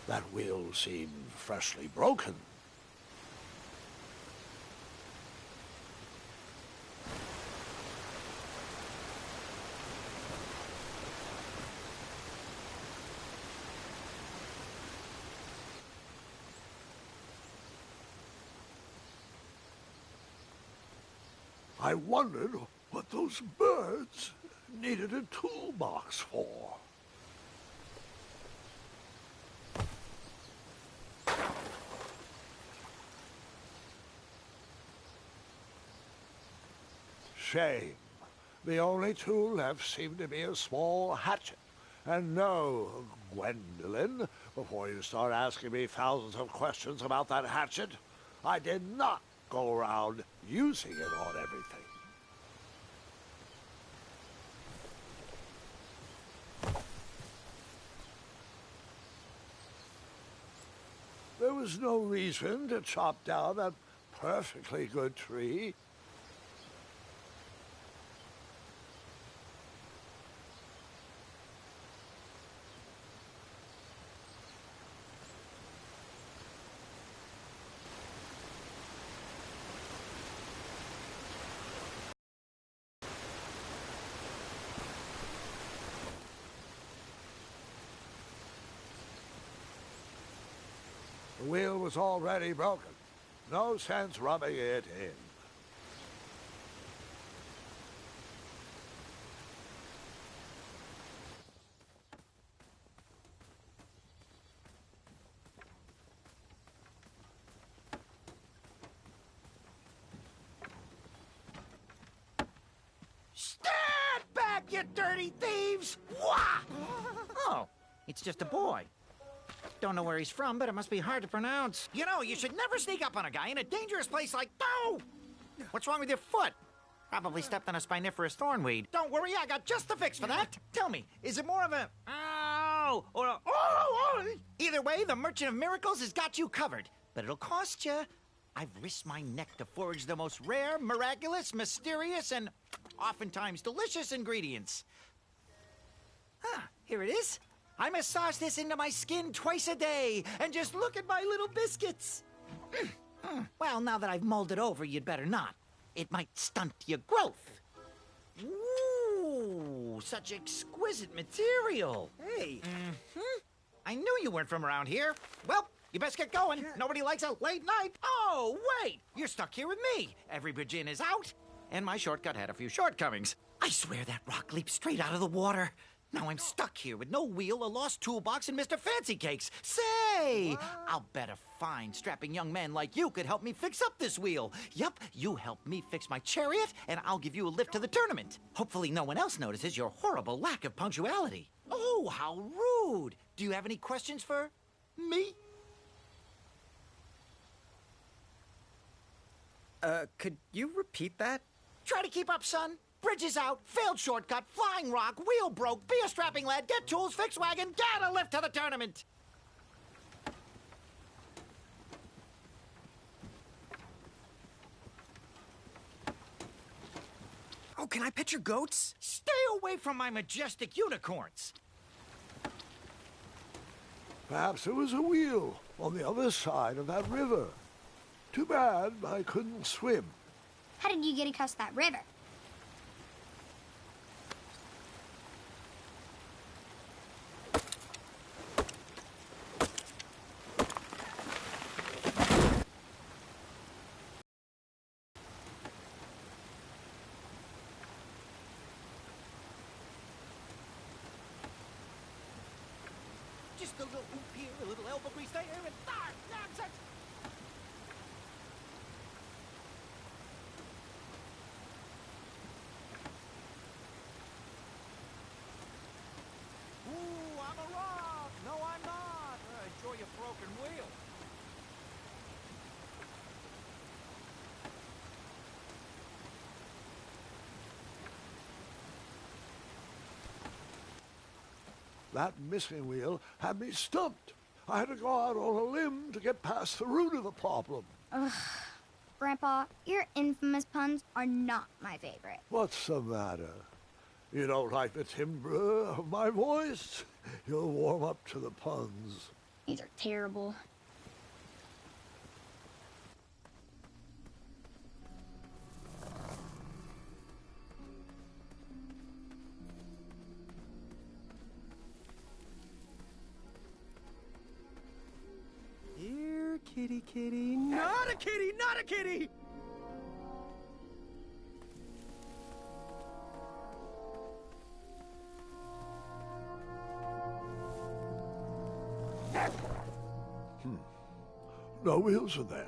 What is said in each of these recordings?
That wheel seemed freshly broken. I wondered what those birds needed a toolbox for. Shame. The only tool left seemed to be a small hatchet. And no, Gwendolyn, before you start asking me thousands of questions about that hatchet, I did not go around using it on everything. There was no reason to chop down that perfectly good tree. The wheel was already broken. No sense rubbing it in. Stand back, you dirty thieves! Wah! Oh, it's just a boy. Don't know where he's from, but it must be hard to pronounce. You know, you should never sneak up on a guy in a dangerous place like... No! What's wrong with your foot? Probably stepped on a spiniferous thornweed. Don't worry, I got just the fix for that. Tell me, is it more of a... Ow! Or a... Either way, the Merchant of Miracles has got you covered. But it'll cost you. I've risked my neck to forage the most rare, miraculous, mysterious, and oftentimes delicious ingredients. Here it is. I massage this into my skin twice a day, and just look at my little biscuits. Well, now that I've mulled it over, you'd better not. It might stunt your growth. Ooh, such exquisite material. Hey. I knew you weren't from around here. Well, you best get going. Nobody likes a late night. Oh, wait, you're stuck here with me. Every bridge in is out, and my shortcut had a few shortcomings. I swear that rock leaped straight out of the water. Now I'm stuck here with no wheel, a lost toolbox, and Mr. Fancy Cakes. Say, I'll bet a fine, strapping young man like you could help me fix up this wheel. Yup, you help me fix my chariot, and I'll give you a lift to the tournament. Hopefully no one else notices your horrible lack of punctuality. Oh, how rude. Do you have any questions for me? Could you repeat that? Try to keep up, son. Bridges out, failed shortcut, flying rock, wheel broke, be a strapping lad, get tools, fix wagon, get a lift to the tournament. Oh, can I pet your goats? Stay away from my majestic unicorns. Perhaps there was a wheel on the other side of that river. Too bad I couldn't swim. How did you get across that river? Just a little hoop here, a little elbow grease there, and nonsense! Ooh, I'm a rock! No, I'm not! Enjoy your broken wheel. That missing wheel had me stumped. I had to go out on a limb to get past the root of the problem. Ugh. Grandpa, your infamous puns are not my favorite. What's the matter? You don't like the timbre of my voice? You'll warm up to the puns. These are terrible. Here, kitty, kitty. Not a kitty, not a kitty! No wheels are there.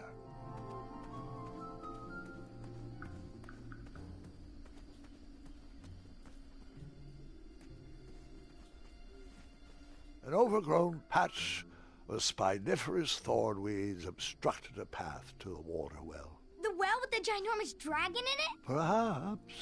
An overgrown patch of spiniferous thornweeds obstructed a path to the water well. The well with the ginormous dragon in it? Perhaps.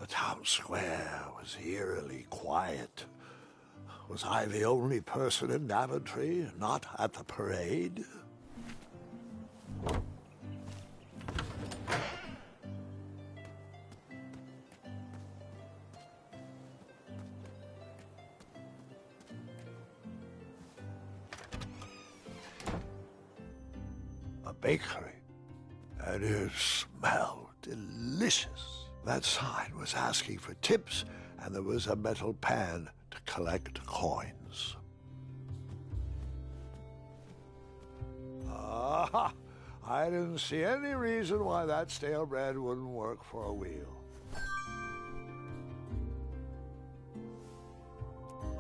The town square was eerily quiet. Was I the only person in Daventry not at the parade? A bakery, and it smelled delicious. That sign was asking for tips, and there was a metal pan to collect coins. Ah, I didn't see any reason why that stale bread wouldn't work for a wheel.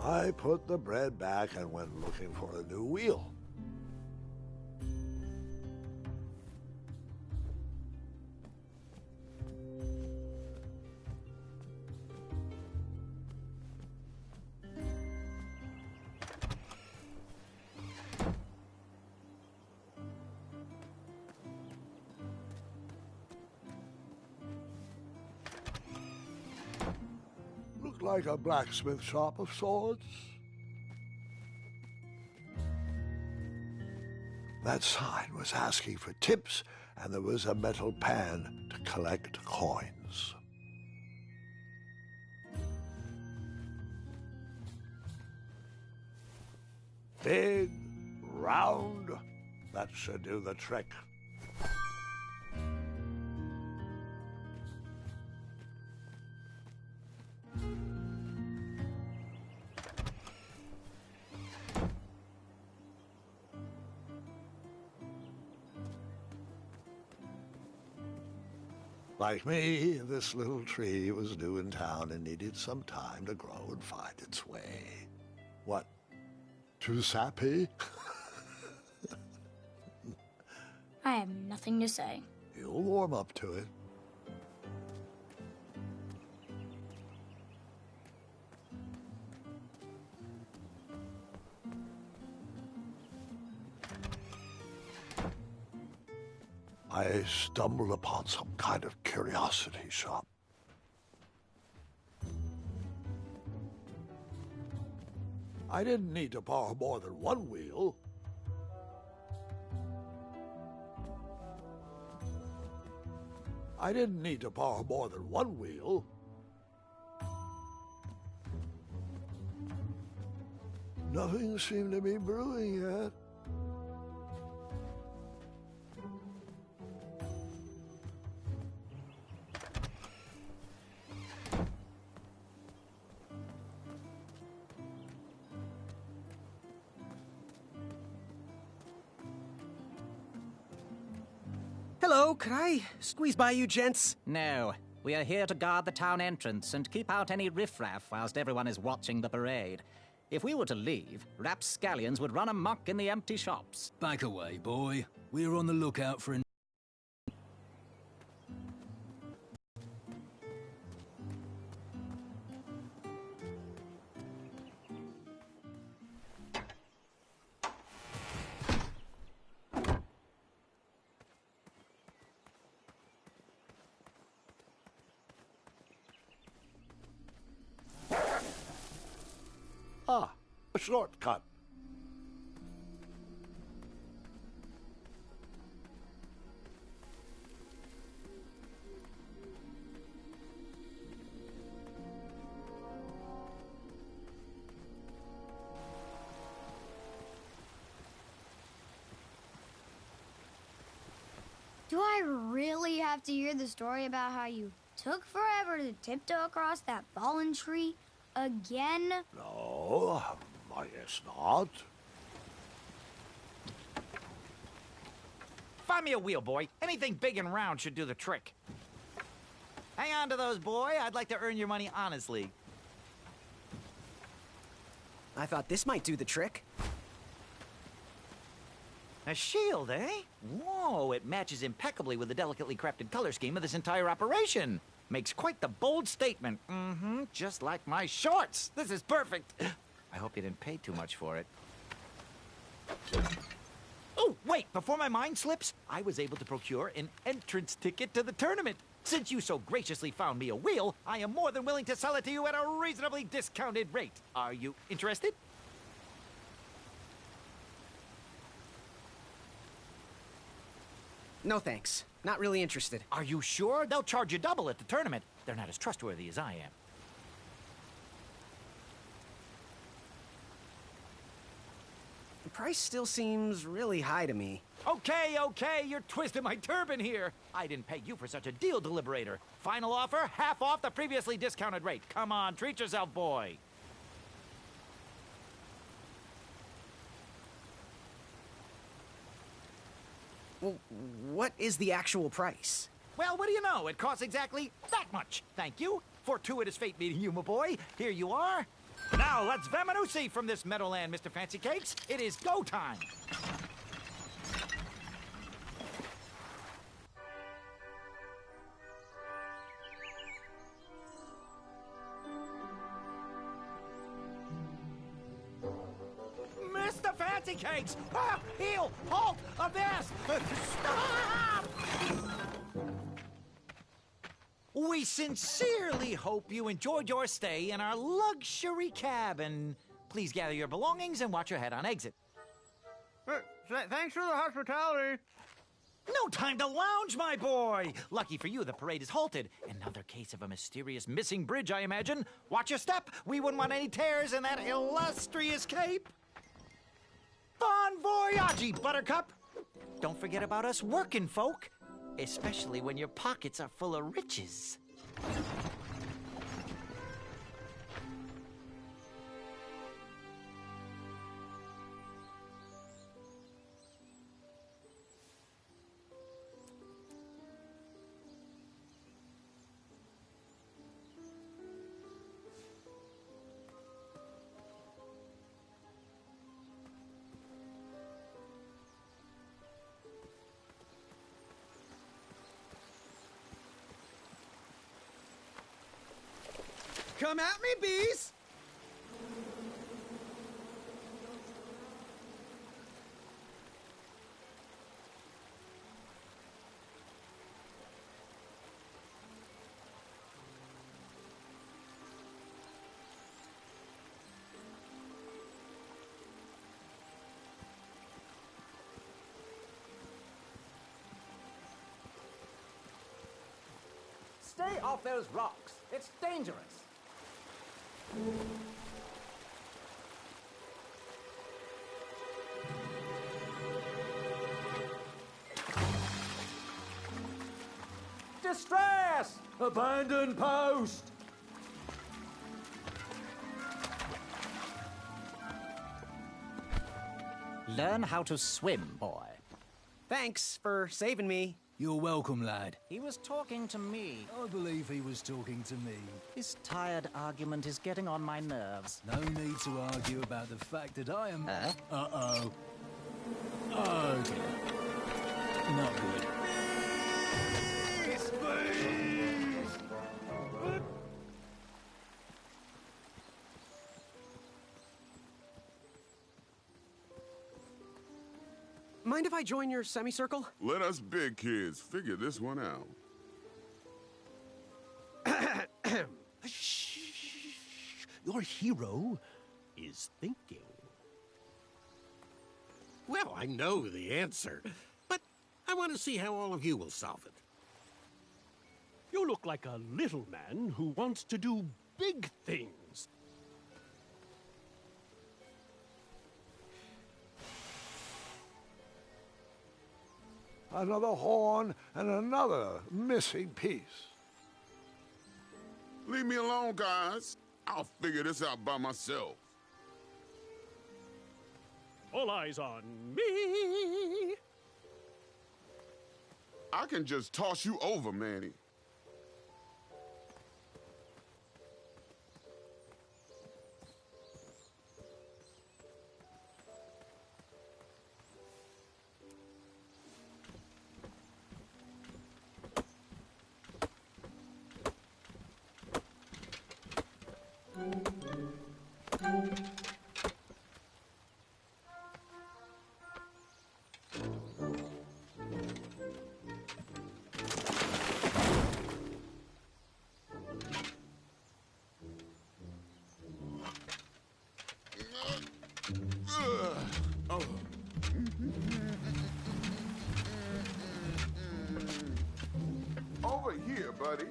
I put the bread back and went looking for a new wheel. Looked like a blacksmith shop of sorts. That sign was asking for tips, and there was a metal pan to collect coins. Big, round, that should do the trick. Like me, this little tree was new in town and needed some time to grow and find its way. What? Too sappy? I have nothing to say. You'll warm up to it. I stumbled upon some kind of curiosity shop. I didn't need to borrow more than one wheel. I didn't need to borrow more than one wheel. Nothing seemed to be brewing yet. Hello, could I squeeze by you gents? No, we are here to guard the town entrance and keep out any riffraff whilst everyone is watching the parade. If we were to leave, rapscallions would run amok in the empty shops. Back away, boy. We're on the lookout for an... Ah, a shortcut. Do I really have to hear the story about how you took forever to tiptoe across that fallen tree again? No, I guess not. Find me a wheel, boy. Anything big and round should do the trick. Hang on to those, boy. I'd like to earn your money honestly. I thought this might do the trick. A shield, eh? Whoa, it matches impeccably with the delicately crafted color scheme of this entire operation. Makes quite the bold statement. Mm-hmm, just like my shorts. This is perfect. I hope you didn't pay too much for it. Oh, wait, before my mind slips, I was able to procure an entrance ticket to the tournament. Since you so graciously found me a wheel, I am more than willing to sell it to you at a reasonably discounted rate. Are you interested? No thanks. Not really interested. Are you sure? They'll charge you double at the tournament. They're not as trustworthy as I am. The price still seems really high to me. Okay, you're twisting my turban here. I didn't pay you for such a deal, Deliberator. Final offer, half off the previously discounted rate. Come on, treat yourself, boy. Well, what is the actual price? Well, what do you know? It costs exactly that much. Thank you. Fortuitous fate meeting you, my boy. Here you are. Now, let's Vamanusi from this Meadowland, Mr. Fancy Cakes. It is go time. Mr. Fancy Cakes! Ah, heel! Halt! Avast! Stop! We sincerely hope you enjoyed your stay in our luxury cabin. Please gather your belongings and watch your head on exit. Thanks for the hospitality. No time to lounge, my boy! Lucky for you, the parade is halted. Another case of a mysterious missing bridge, I imagine. Watch your step. We wouldn't want any tears in that illustrious cape. Bon voyage, Buttercup! Don't forget about us working folk, especially when your pockets are full of riches. Come at me, bees! Stay off those rocks. It's dangerous. Distress! Abandon post! Learn how to swim, boy. Thanks for saving me. You're welcome, lad. He was talking to me. I believe he was talking to me. This tired argument is getting on my nerves. No need to argue about the fact that I am... Uh-oh. Oh, dear. Not good. Mind if I join your semicircle? Let us big kids figure this one out. Shh. Your hero is thinking. Well, I know the answer, but I want to see how all of you will solve it. You look like a little man who wants to do big things. Another horn and another missing piece. Leave me alone, guys. I'll figure this out by myself. All eyes on me. I can just toss you over, Manny. Over here, buddy.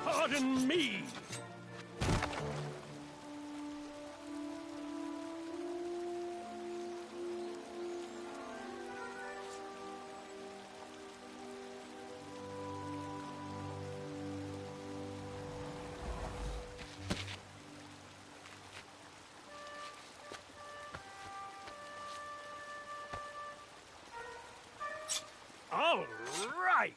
Pardon me. All right.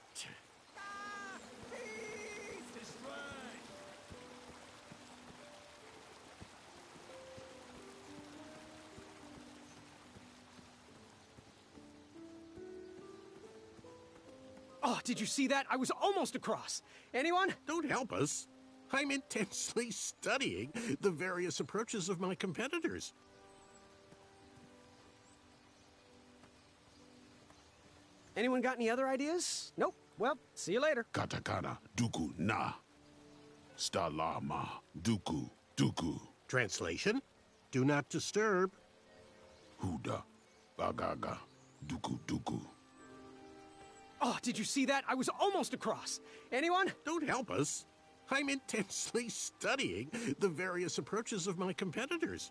Oh, did you see that? I was almost across. Anyone? Don't help us. I'm intensely studying the various approaches of my competitors. Anyone got any other ideas? Nope. Well, see you later. Katakana, duku, na. Stalama, duku, duku. Translation: do not disturb. Huda, bagaga, duku, duku. Oh, did you see that? I was almost across. Anyone? Don't help us. I'm intensely studying the various approaches of my competitors.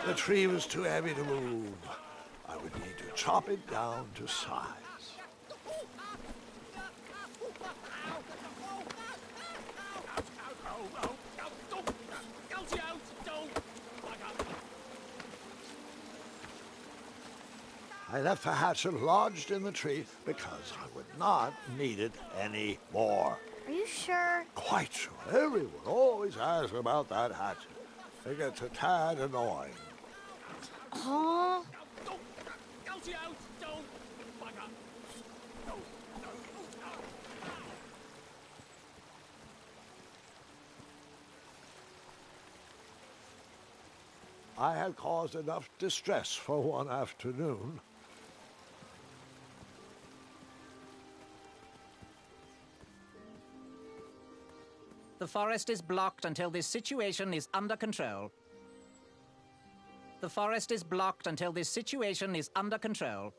The tree was too heavy to move. I would need to chop it down to size. I left the hatchet lodged in the tree because I would not need it anymore. Are you sure? Quite sure. Everyone always asks about that hatchet. It gets a tad annoying. Huh? I had caused enough distress for one afternoon. The forest is blocked until this situation is under control. The forest is blocked until this situation is under control.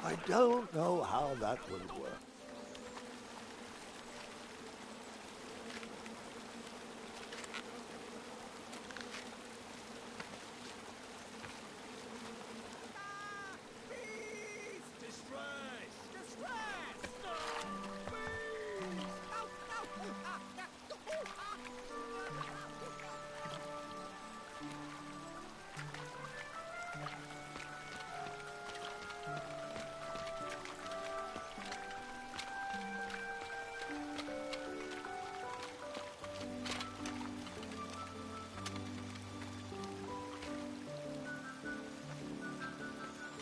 I don't know how that would work.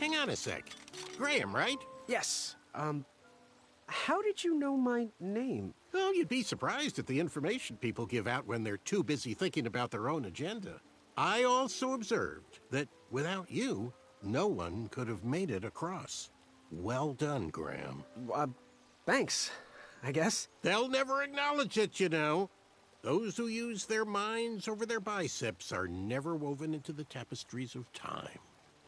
Hang on a sec. Graham, right? Yes. How did you know my name? Well, you'd be surprised at the information people give out when they're too busy thinking about their own agenda. I also observed that without you, no one could have made it across. Well done, Graham. Thanks, I guess. They'll never acknowledge it, you know. Those who use their minds over their biceps are never woven into the tapestries of time.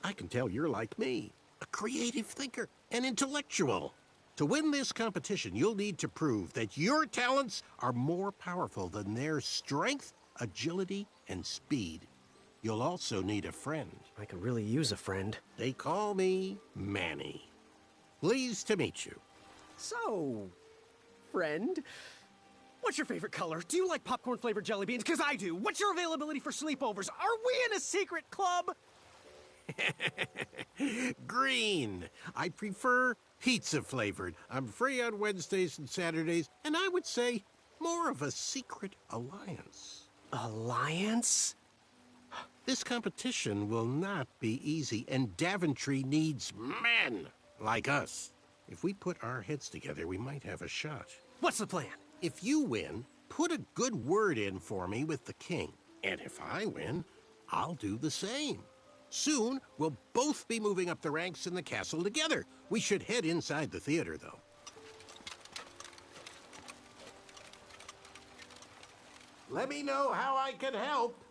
I can tell you're like me, a creative thinker, an intellectual. To win this competition, you'll need to prove that your talents are more powerful than their strength, agility, and speed. You'll also need a friend. I could really use a friend. They call me Manny. Pleased to meet you. So, friend, what's your favorite color? Do you like popcorn-flavored jelly beans? Because I do. What's your availability for sleepovers? Are we in a secret club? Green. I prefer pizza-flavored. I'm free on Wednesdays and Saturdays, and I would say more of a secret alliance. Alliance? This competition will not be easy, and Daventry needs men like us. If we put our heads together, we might have a shot. What's the plan? If you win, put a good word in for me with the king. And if I win, I'll do the same. Soon, we'll both be moving up the ranks in the castle together. We should head inside the theater, though. Let me know how I can help.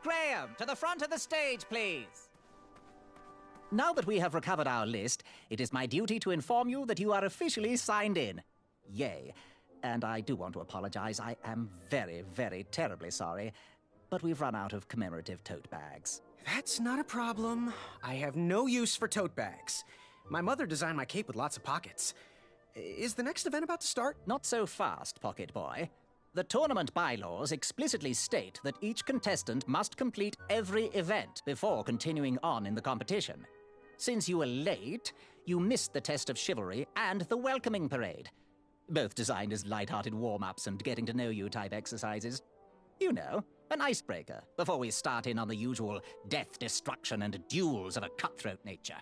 Graham, to the front of the stage, please. Now that we have recovered our list, it is my duty to inform you that you are officially signed in. Yay. And I do want to apologize. I am very, very terribly sorry, but we've run out of commemorative tote bags. That's not a problem. I have no use for tote bags. My mother designed my cape with lots of pockets. Is the next event about to start? Not so fast, Pocket Boy. The tournament bylaws explicitly state that each contestant must complete every event before continuing on in the competition. Since you were late, you missed the test of chivalry and the welcoming parade, both designed as light-hearted warm-ups and getting-to-know-you type exercises. You know, an icebreaker before we start in on the usual death, destruction, and duels of a cutthroat nature.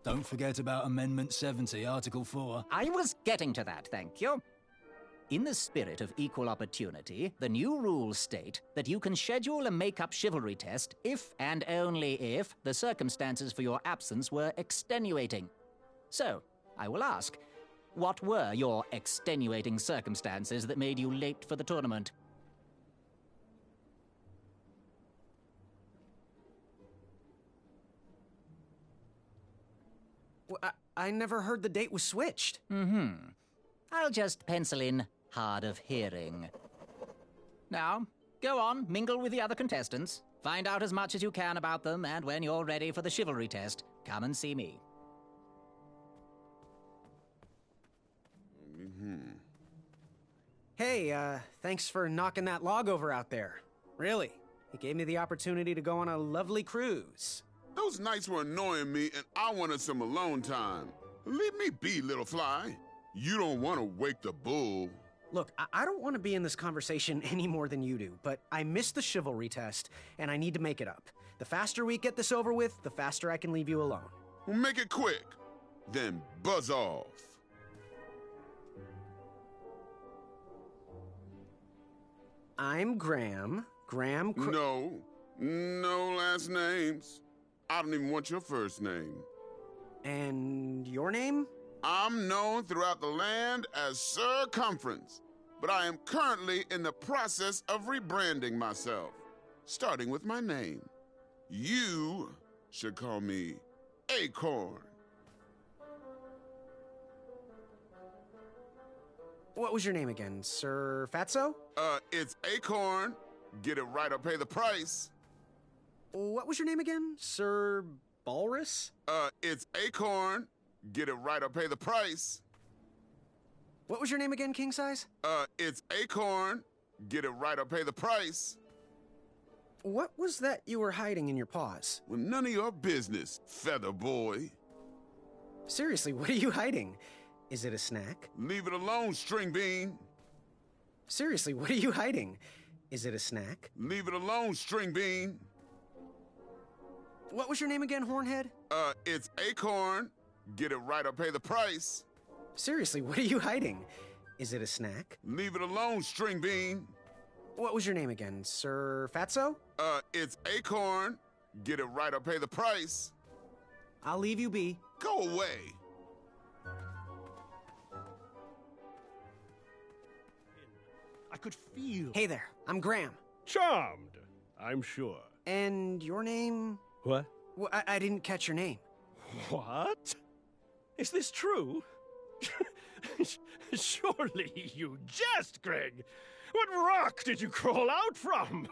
Don't forget about Amendment 70, Article 4. I was getting to that, thank you. In the spirit of equal opportunity, the new rules state that you can schedule a make-up chivalry test if and only if the circumstances for your absence were extenuating. So, I will ask, what were your extenuating circumstances that made you late for the tournament? Well, I never heard the date was switched. I'll just pencil in hard of hearing. Now, go on, mingle with the other contestants. Find out as much as you can about them, and when you're ready for the chivalry test, come and see me. Hey, thanks for knocking that log over out there. Really, it gave me the opportunity to go on a lovely cruise. Those nights were annoying me, and I wanted some alone time. Leave me be, little fly. You don't want to wake the bull. Look, I don't want to be in this conversation any more than you do, but I missed the chivalry test, and I need to make it up. The faster we get this over with, the faster I can leave you alone. Well, make it quick. Then buzz off. I'm Graham. No last names. I don't even want your first name. And your name? I'm known throughout the land as Circumference, but I am currently in the process of rebranding myself, starting with my name. You should call me Acorn. What was your name again, Sir Fatso? It's Acorn. Get it right or pay the price. What was your name again, Sir Balrus? It's Acorn. Get it right or pay the price. What was your name again, King Size? It's Acorn. Get it right or pay the price. What was that you were hiding in your paws? Well, none of your business, feather boy. Seriously, what are you hiding? Is it a snack? Leave it alone, string bean. Seriously, what are you hiding? Is it a snack? Leave it alone, string bean. What was your name again, Hornhead? It's Acorn. Get it right or pay the price. Seriously, what are you hiding? Is it a snack? Leave it alone, string bean. What was your name again, Sir Fatso? It's Acorn. Get it right or pay the price. I'll leave you be. Go away. I could feel... Hey there, I'm Graham. Charmed, I'm sure. And your name? What? Well, I didn't catch your name. What? Is this true? Surely you jest, Greg. What rock did you crawl out from?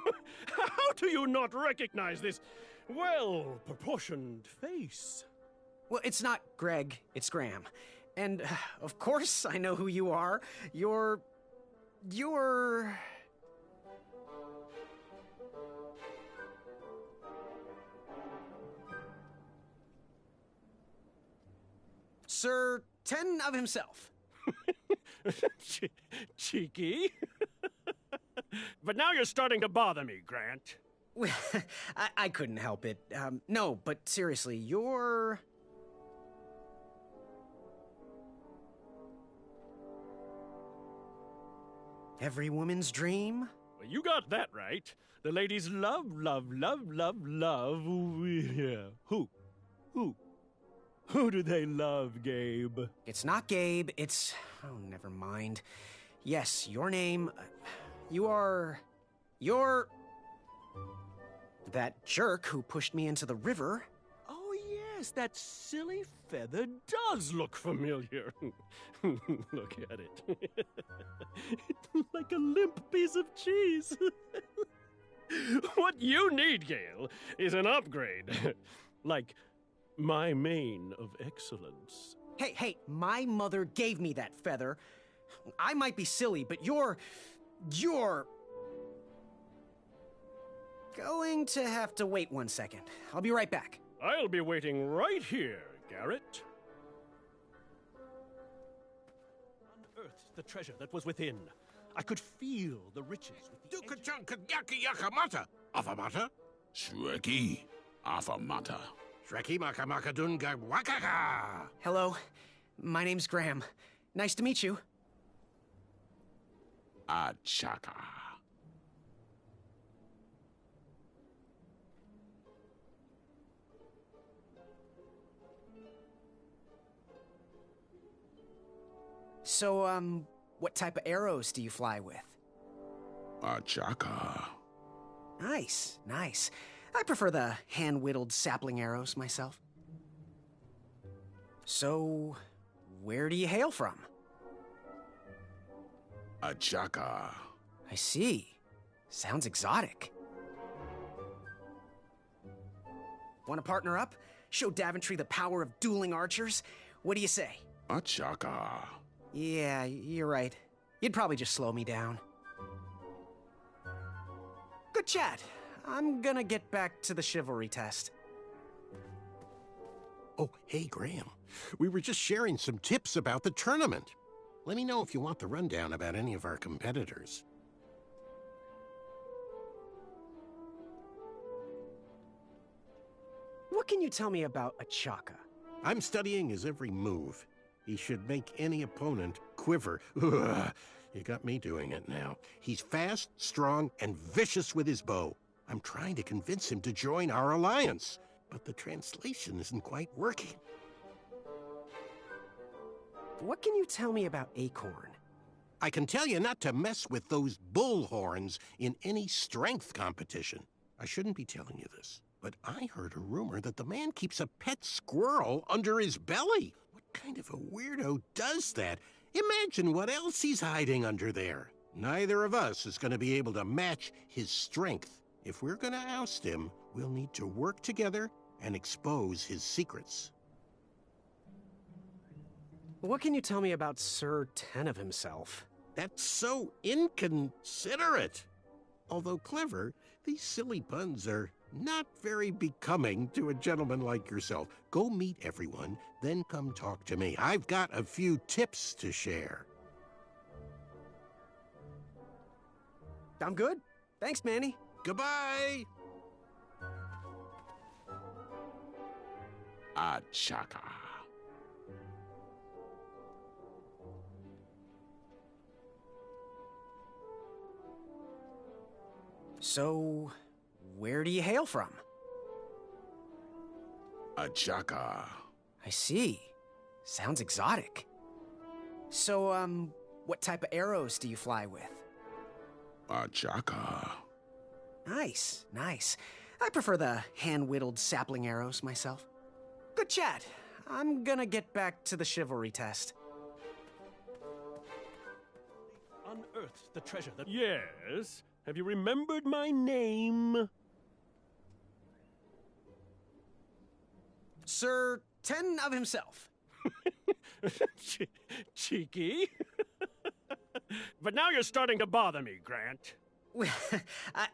How do you not recognize this well-proportioned face? Well, it's not Greg, it's Graham. And, of course, I know who you are. You're... Sir Ten of himself. Cheeky. But now you're starting to bother me, Grant. Well, I couldn't help it. No, but seriously, you're... Every woman's dream? Well, you got that right. The ladies love. Yeah. Who? Who do they love, Gabe? It's not Gabe, it's... Oh, never mind. Yes, your name... You're... That jerk who pushed me into the river. Oh, yes, that silly feather does look familiar. Look at it. Like a limp piece of cheese. What you need, Gale, is an upgrade. Like my mane of excellence. Hey, my mother gave me that feather. I might be silly, but you're going to have to wait 1 second. I'll be right back. I'll be waiting right here, Garrett. Unearthed the treasure that was within. I could feel the riches with the Dukachunkayakamata. Afamata? Shreki Afamata. Shreki Makamakadunga Wakaka. Hello, my name's Graham. Nice to meet you. Achaka. So, what type of arrows do you fly with? Achaka. Nice. I prefer the hand-whittled sapling arrows myself. So, where do you hail from? Achaka. I see. Sounds exotic. Want to partner up? Show Daventry the power of dueling archers? What do you say? Achaka. Yeah, you're right. You'd probably just slow me down. Good chat. I'm gonna get back to the chivalry test. Oh, hey, Graham. We were just sharing some tips about the tournament. Let me know if you want the rundown about any of our competitors. What can you tell me about Achaka? I'm studying his every move. He should make any opponent quiver. Ugh, you got me doing it now. He's fast, strong, and vicious with his bow. I'm trying to convince him to join our alliance, but the translation isn't quite working. What can you tell me about Acorn? I can tell you not to mess with those bull horns in any strength competition. I shouldn't be telling you this, but I heard a rumor that the man keeps a pet squirrel under his belly. What kind of a weirdo does that? Imagine what else he's hiding under there. Neither of us is going to be able to match his strength. If we're going to oust him, we'll need to work together and expose his secrets. What can you tell me about Sir Tenov himself? That's so inconsiderate. Although clever, these silly puns are not very becoming to a gentleman like yourself. Go meet everyone, then come talk to me. I've got a few tips to share. I'm good. Thanks, Manny. Goodbye! Achaka. So, where do you hail from? Achaka. I see. Sounds exotic. So, what type of arrows do you fly with? Achaka. Nice. I prefer the hand-whittled sapling arrows myself. Good chat. I'm gonna get back to the chivalry test. Unearthed the treasure that... Yes? Have you remembered my name? Sir Ten of himself. Cheeky. But now you're starting to bother me, Grant.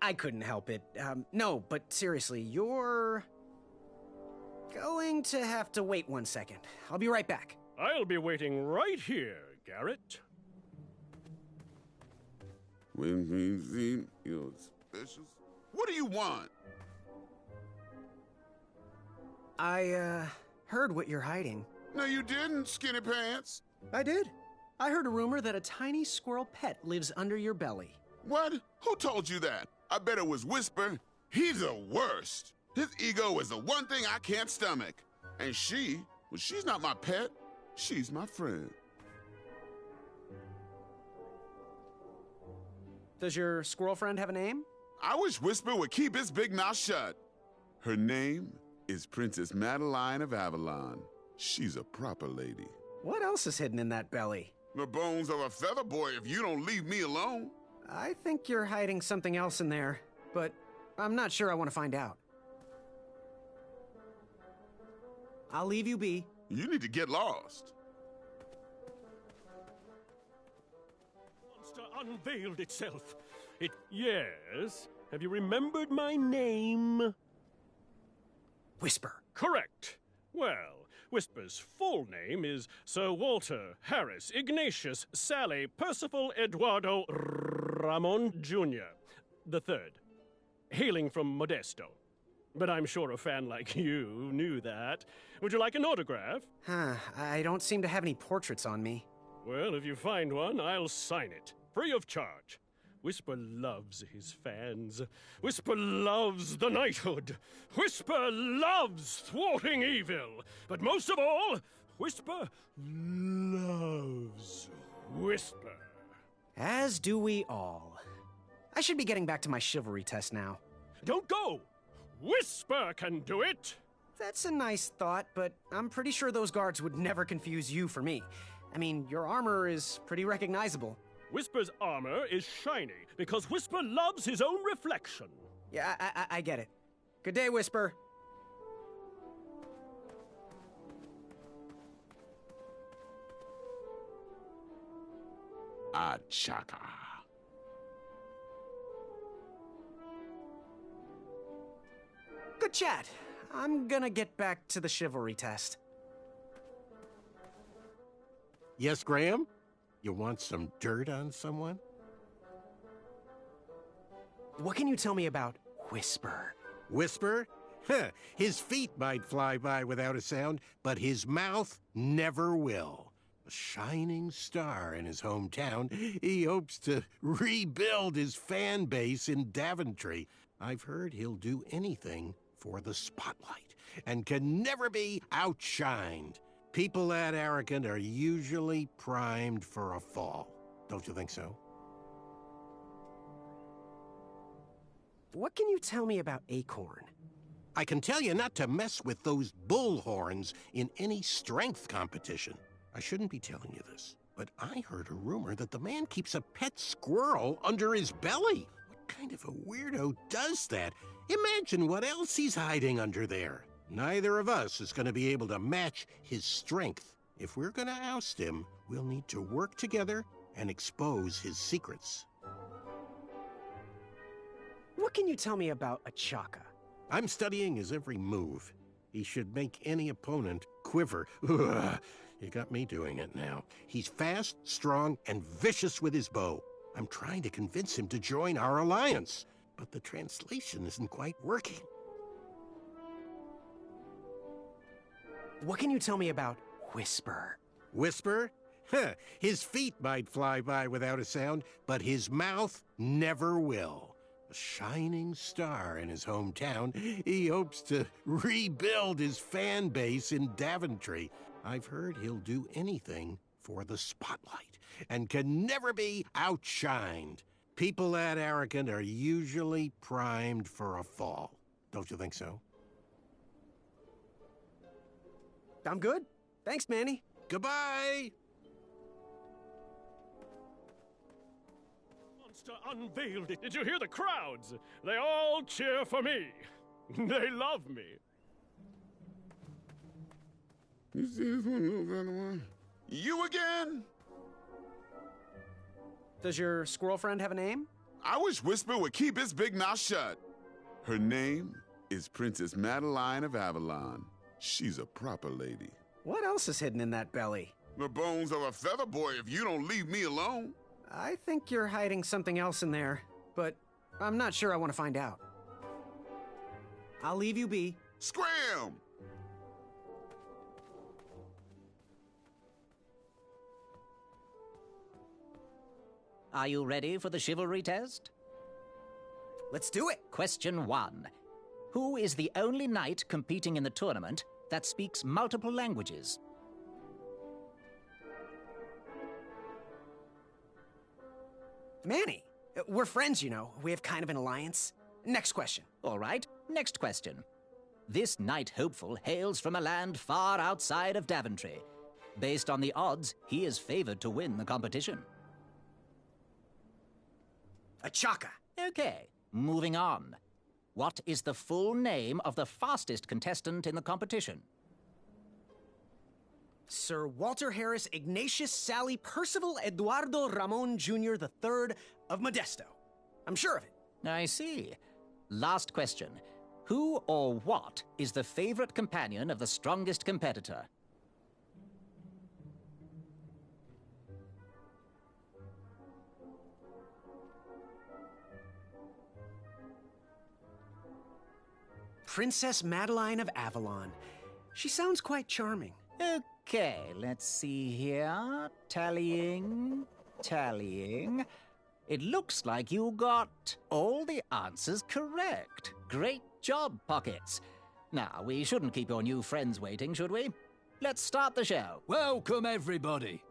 I couldn't help it. No, but seriously, you're going to have to wait 1 second. I'll be right back. I'll be waiting right here, Garrett. When we see your specials. What do you want? I, heard what you're hiding. No, you didn't, Skinny Pants. I did. I heard a rumor that a tiny squirrel pet lives under your belly. What? Who told you that? I bet it was Whisper. He's the worst. His ego is the one thing I can't stomach. And she's not my pet. She's my friend. Does your squirrel friend have a name? I wish Whisper would keep his big mouth shut. Her name is Princess Madeline of Avalon. She's a proper lady. What else is hidden in that belly? The bones of a feather boy if you don't leave me alone. I think you're hiding something else in there, but I'm not sure I want to find out. I'll leave you be. You need to get lost. Monster unveiled itself. Yes. Have you remembered my name? Whisper. Correct. Well, Whisper's full name is Sir Walter Harris Ignatius Sally Percival Eduardo Ramon Jr. the Third, hailing from Modesto. But I'm sure a fan like you knew that. Would you like an autograph? I don't seem to have any portraits on me. Well, if you find one, I'll sign it, free of charge. Whisper loves his fans. Whisper loves the knighthood. Whisper loves thwarting evil. But most of all, Whisper loves Whisper. As do we all. I should be getting back to my chivalry test now. Don't go! Whisper can do it! That's a nice thought, but I'm pretty sure those guards would never confuse you for me. I mean, your armor is pretty recognizable. Whisper's armor is shiny because Whisper loves his own reflection. Yeah, I get it. Good day, Whisper. Achaka. Good chat. I'm gonna get back to the chivalry test. Yes, Graham? You want some dirt on someone? What can you tell me about Whisper? Whisper? Huh, his feet might fly by without a sound, but his mouth never will. A shining star in his hometown, he hopes to rebuild his fan base in Daventry. I've heard he'll do anything for the spotlight and can never be outshined. People that arrogant are usually primed for a fall. Don't you think so? What can you tell me about Acorn? I can tell you not to mess with those bullhorns in any strength competition. I shouldn't be telling you this, but I heard a rumor that the man keeps a pet squirrel under his belly. What kind of a weirdo does that? Imagine what else he's hiding under there. Neither of us is going to be able to match his strength. If we're going to oust him, we'll need to work together and expose his secrets. What can you tell me about Achaka? I'm studying his every move. He should make any opponent quiver. Ugh, you got me doing it now. He's fast, strong, and vicious with his bow. I'm trying to convince him to join our alliance, but the translation isn't quite working. What can you tell me about Whisper? Whisper? Huh, his feet might fly by without a sound, but his mouth never will. A shining star in his hometown, he hopes to rebuild his fan base in Daventry. I've heard he'll do anything for the spotlight and can never be outshined. People that arrogant are usually primed for a fall. Don't you think so? I'm good. Thanks, Manny. Goodbye! Monster unveiled it. Did you hear the crowds? They all cheer for me. They love me. You see this one, little better one? You again? Does your squirrel friend have a name? I wish Whisper would keep his big mouth shut. Her name is Princess Madeline of Avalon. She's a proper lady. What else is hidden in that belly? The bones of a feather boy if you don't leave me alone. I think you're hiding something else in there, but I'm not sure I want to find out. I'll leave you be. Scram! Are you ready for the chivalry test? Let's do it. Question 1. Who is the only knight competing in the tournament that speaks multiple languages? Manny. We're friends, you know. We have kind of an alliance. Next question. All right, next question. This knight hopeful hails from a land far outside of Daventry. Based on the odds, he is favored to win the competition. Achaka. Okay, moving on. What is the full name of the fastest contestant in the competition? Sir Walter Harris Ignatius Sally Percival Eduardo Ramon Jr. III of Modesto. I'm sure of it. I see. Last question. Who or what is the favorite companion of the strongest competitor? Princess Madeline of Avalon. She sounds quite charming. Okay, let's see here. Tallying. It looks like you got all the answers correct. Great job, Pockets. Now, we shouldn't keep your new friends waiting, should we? Let's start the show. Welcome, everybody.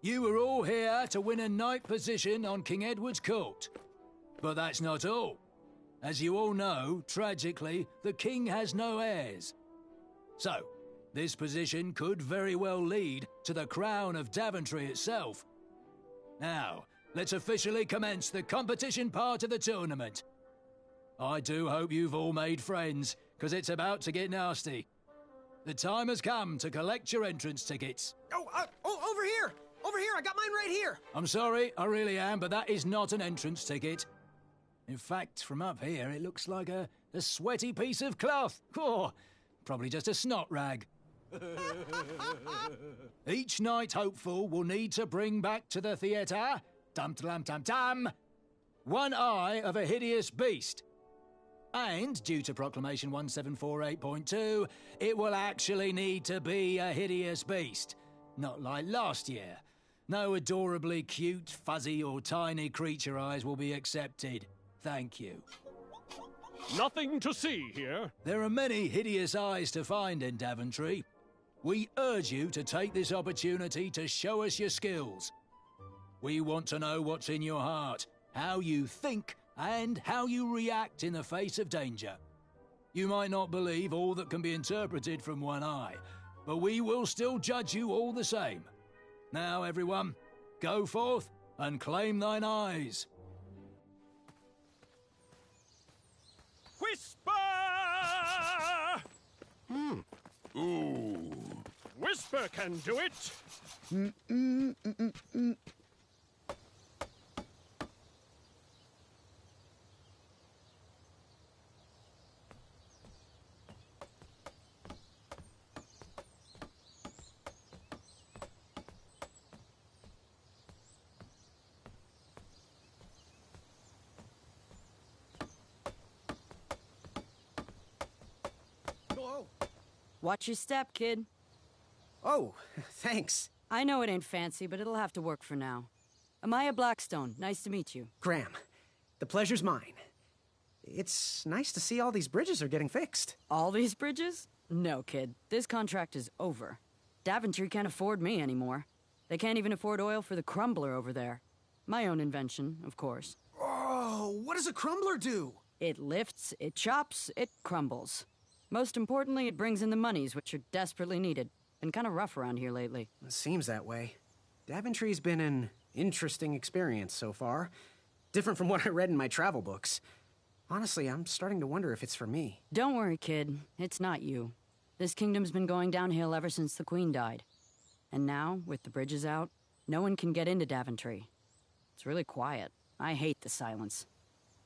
You are all here to win a knight position on King Edward's court. But that's not all. As you all know, tragically, the king has no heirs. So, this position could very well lead to the crown of Daventry itself. Now, let's officially commence the competition part of the tournament. I do hope you've all made friends, because it's about to get nasty. The time has come to collect your entrance tickets. Over here! Over here, I got mine right here! I'm sorry, I really am, but that is not an entrance ticket. In fact, from up here, it looks like a sweaty piece of cloth. Oh, probably just a snot rag. Each knight hopeful will need to bring back to the theatre, dum-dum-dum-dum, one eye of a hideous beast. And, due to Proclamation 1748.2, it will actually need to be a hideous beast. Not like last year. No adorably cute, fuzzy or tiny creature eyes will be accepted. Thank you. Nothing to see here. There are many hideous eyes to find in Daventry. We urge you to take this opportunity to show us your skills. We want to know what's in your heart, how you think, and how you react in the face of danger. You might not believe all that can be interpreted from one eye, but we will still judge you all the same. Now, everyone, go forth and claim thine eyes. Whisper! Ooh. Whisper can do it. Watch your step, kid. Oh, thanks. I know it ain't fancy, but it'll have to work for now. Amaya Blackstone, nice to meet you. Graham, the pleasure's mine. It's nice to see all these bridges are getting fixed. All these bridges? No, kid. This contract is over. Daventry can't afford me anymore. They can't even afford oil for the crumbler over there. My own invention, of course. Oh, what does a crumbler do? It lifts, it chops, it crumbles. Most importantly, it brings in the monies, which are desperately needed. Been kind of rough around here lately. It seems that way. Daventry's been an interesting experience so far. Different from what I read in my travel books. Honestly, I'm starting to wonder if it's for me. Don't worry, kid. It's not you. This kingdom's been going downhill ever since the Queen died. And now, with the bridges out, no one can get into Daventry. It's really quiet. I hate the silence.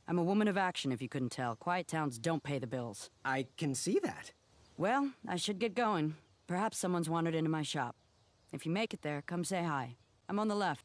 I'm a woman of action, if you couldn't tell. Quiet towns don't pay the bills. I can see that. Well, I should get going. Perhaps someone's wandered into my shop. If you make it there, come say hi. I'm on the left.